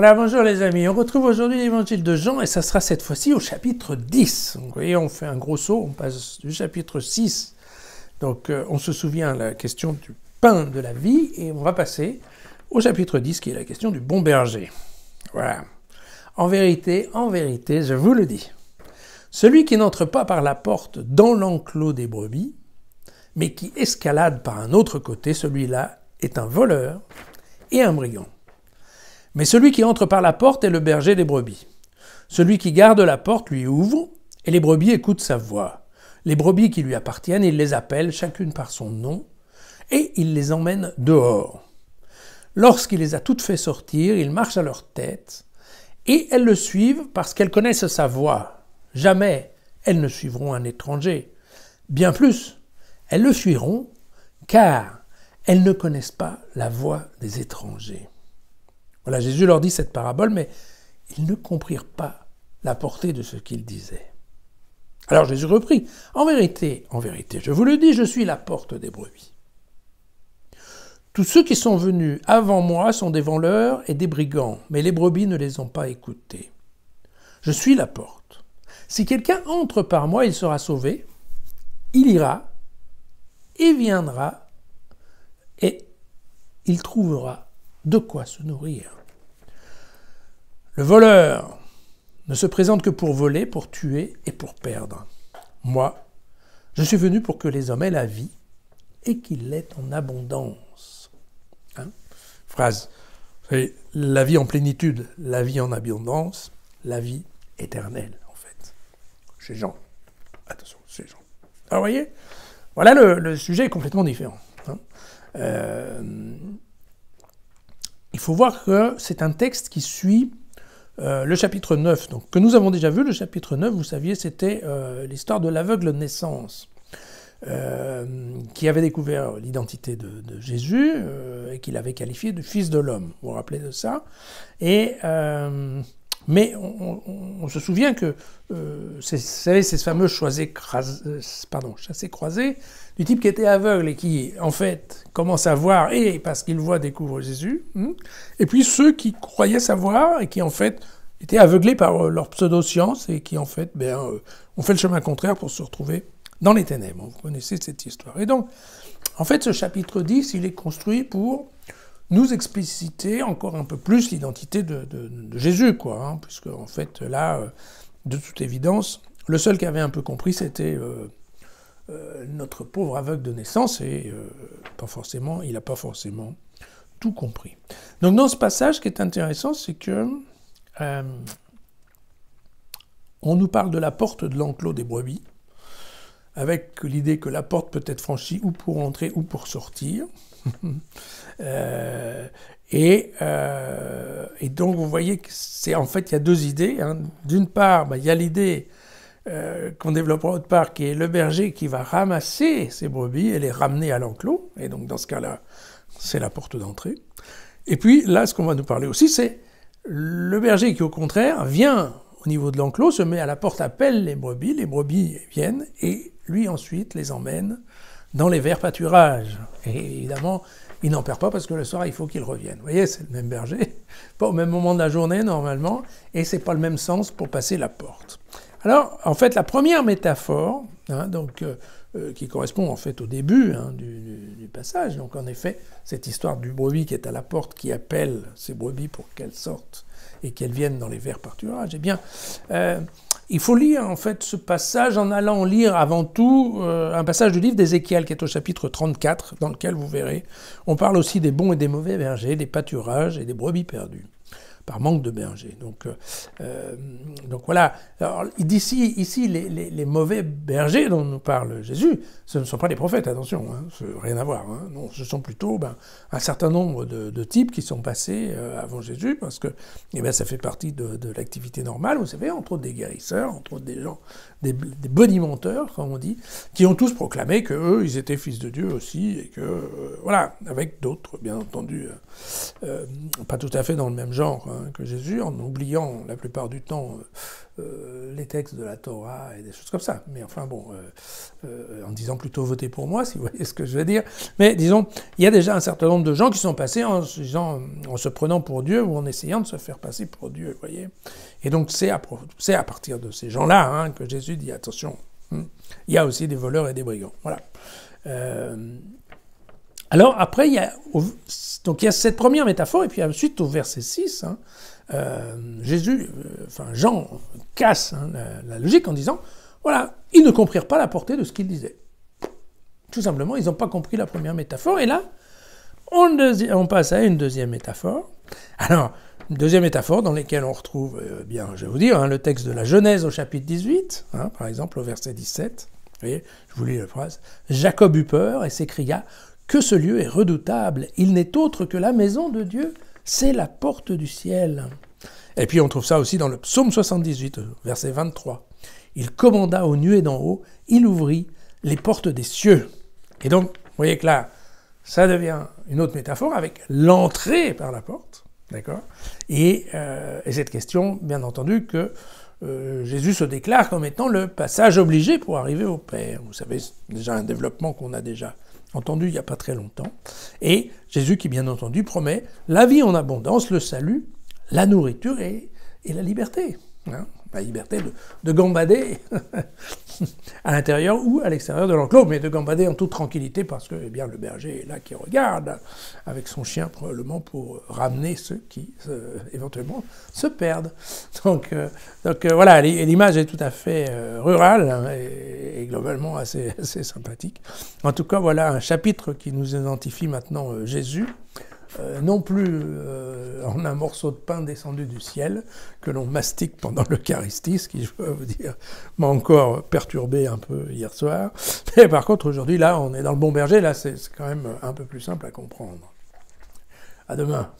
Voilà, bonjour les amis. On retrouve aujourd'hui l'évangile de Jean et ça sera cette fois-ci au chapitre 10. Donc, vous voyez, on fait un gros saut, on passe du chapitre 6. Donc on se souvient de la question du pain de la vie et on va passer au chapitre 10 qui est la question du bon berger. Voilà. En vérité, je vous le dis, celui qui n'entre pas par la porte dans l'enclos des brebis, mais qui escalade par un autre côté, celui-là est un voleur et un brigand. Mais celui qui entre par la porte est le berger des brebis. Celui qui garde la porte lui ouvre, et les brebis écoutent sa voix. Les brebis qui lui appartiennent, il les appelle, chacune par son nom, et il les emmène dehors. Lorsqu'il les a toutes fait sortir, il marche à leur tête, et elles le suivent parce qu'elles connaissent sa voix. Jamais elles ne suivront un étranger. Bien plus, elles le fuiront, car elles ne connaissent pas la voix des étrangers. Voilà, Jésus leur dit cette parabole, mais ils ne comprirent pas la portée de ce qu'il disait. Alors Jésus reprit, en vérité, je vous le dis, je suis la porte des brebis. Tous ceux qui sont venus avant moi sont des voleurs et des brigands, mais les brebis ne les ont pas écoutés. Je suis la porte. Si quelqu'un entre par moi, il sera sauvé, il ira et viendra et il trouvera de quoi se nourrir. Le voleur ne se présente que pour voler, pour tuer et pour perdre. Moi, je suis venu pour que les hommes aient la vie et qu'ils l'aient en abondance. Phrase, vous savez, la vie en plénitude, la vie en abondance, la vie éternelle, en fait. Chez Jean. Attention, chez Jean. Alors, vous voyez, voilà le sujet est complètement différent. Il faut voir que c'est un texte qui suit le chapitre 9, donc, que nous avons déjà vu. Le chapitre 9, vous saviez, c'était l'histoire de l'aveugle de naissance, qui avait découvert l'identité de Jésus et qu'il avait qualifié de fils de l'homme. Vous vous rappelez de ça? Mais on se souvient que, vous savez, ces fameux chassés-croisés, du type qui était aveugle et qui, en fait, commence à voir, et parce qu'il voit, découvre Jésus, et puis ceux qui croyaient savoir et qui, en fait, étaient aveuglés par leur pseudo-science et qui, en fait, ont fait le chemin contraire pour se retrouver dans les ténèbres. Vous connaissez cette histoire. Et donc, en fait, ce chapitre 10, il est construit pour nous expliciter encore un peu plus l'identité de Jésus, quoi, puisque, en fait, là, de toute évidence, le seul qui avait un peu compris, c'était notre pauvre aveugle de naissance, et il n'a pas forcément tout compris. Donc, dans ce passage, ce qui est intéressant, c'est que on nous parle de la porte de l'enclos des brebis, avec l'idée que la porte peut être franchie ou pour entrer ou pour sortir. Et donc vous voyez que en fait il y a deux idées. D'une part, il y a l'idée qu'on développera autre part, qui est le berger qui va ramasser ses brebis et les ramener à l'enclos. Et donc dans ce cas-là, c'est la porte d'entrée. Et puis là, ce qu'on va nous parler aussi, c'est le berger qui, au contraire, vient au niveau de l'enclos, se met à la porte, appelle les brebis viennent, et lui ensuite les emmène dans les verts pâturages. Et évidemment, il n'en perd pas parce que le soir, il faut qu'il revienne. Vous voyez, c'est le même berger, pas au même moment de la journée normalement, et c'est pas le même sens pour passer la porte. Alors, en fait, la première métaphore, qui correspond en fait au début du passage, donc en effet, cette histoire du brebis qui est à la porte, qui appelle ses brebis pour qu'elles sortent et qu'elles viennent dans les verts pâturages, eh bien, il faut lire en fait ce passage en allant lire avant tout un passage du livre d'Ézéchiel qui est au chapitre 34, dans lequel vous verrez, on parle aussi des bons et des mauvais bergers, des pâturages et des brebis perdues, par manque de bergers. Donc voilà. Alors, ici, les mauvais bergers dont nous parle Jésus, ce ne sont pas les prophètes, attention, rien à voir. Non, ce sont plutôt un certain nombre de types qui sont passés avant Jésus, parce que ça fait partie de l'activité normale, vous savez, entre autres des guérisseurs, entre autres des gens, des bonimenteurs, comme on dit, qui ont tous proclamé qu'eux, ils étaient fils de Dieu aussi, et que, voilà, avec d'autres, bien entendu, pas tout à fait dans le même genre, que Jésus, en oubliant la plupart du temps les textes de la Torah et des choses comme ça. Mais enfin bon, en disant plutôt votez pour moi, si vous voyez ce que je veux dire. Mais disons, il y a déjà un certain nombre de gens qui sont passés en se prenant pour Dieu ou en essayant de se faire passer pour Dieu, vous voyez. Et donc c'est à partir de ces gens-là que Jésus dit attention, il y a aussi des voleurs et des brigands. Voilà. Alors après, il y a cette première métaphore, et puis ensuite au verset 6, Jean casse la logique en disant, voilà, ils ne comprirent pas la portée de ce qu'il disait. Tout simplement, ils n'ont pas compris la première métaphore, et là, on passe à une deuxième métaphore. Alors, une deuxième métaphore dans laquelle on retrouve, je vais vous dire, le texte de la Genèse au chapitre 18, par exemple au verset 17, vous voyez, je vous lis la phrase, « Jacob eut peur et s'écria « Que ce lieu est redoutable, il n'est autre que la maison de Dieu, c'est la porte du ciel. » Et puis on trouve ça aussi dans le psaume 78, verset 23. « Il commanda aux nuées d'en haut, il ouvrit les portes des cieux. » Et donc, vous voyez que là, ça devient une autre métaphore avec l'entrée par la porte, d'accord ? Et cette question, bien entendu, que Jésus se déclare comme étant le passage obligé pour arriver au Père. Vous savez, c'est déjà un développement qu'on a déjà entendu il n'y a pas très longtemps. Et Jésus qui, bien entendu, promet la vie en abondance, le salut, la nourriture et la liberté. La liberté de gambader à l'intérieur ou à l'extérieur de l'enclos, mais de gambader en toute tranquillité parce que le berger est là qui regarde avec son chien probablement pour ramener ceux qui éventuellement se perdent. Donc voilà, l'image est tout à fait rurale et globalement assez sympathique. En tout cas, voilà un chapitre qui nous identifie maintenant Jésus. Non plus en un morceau de pain descendu du ciel que l'on mastique pendant l'Eucharistie, ce qui, je peux vous dire, m'a encore perturbé un peu hier soir. Mais par contre, aujourd'hui, là, on est dans le bon berger, là, c'est quand même un peu plus simple à comprendre. À demain.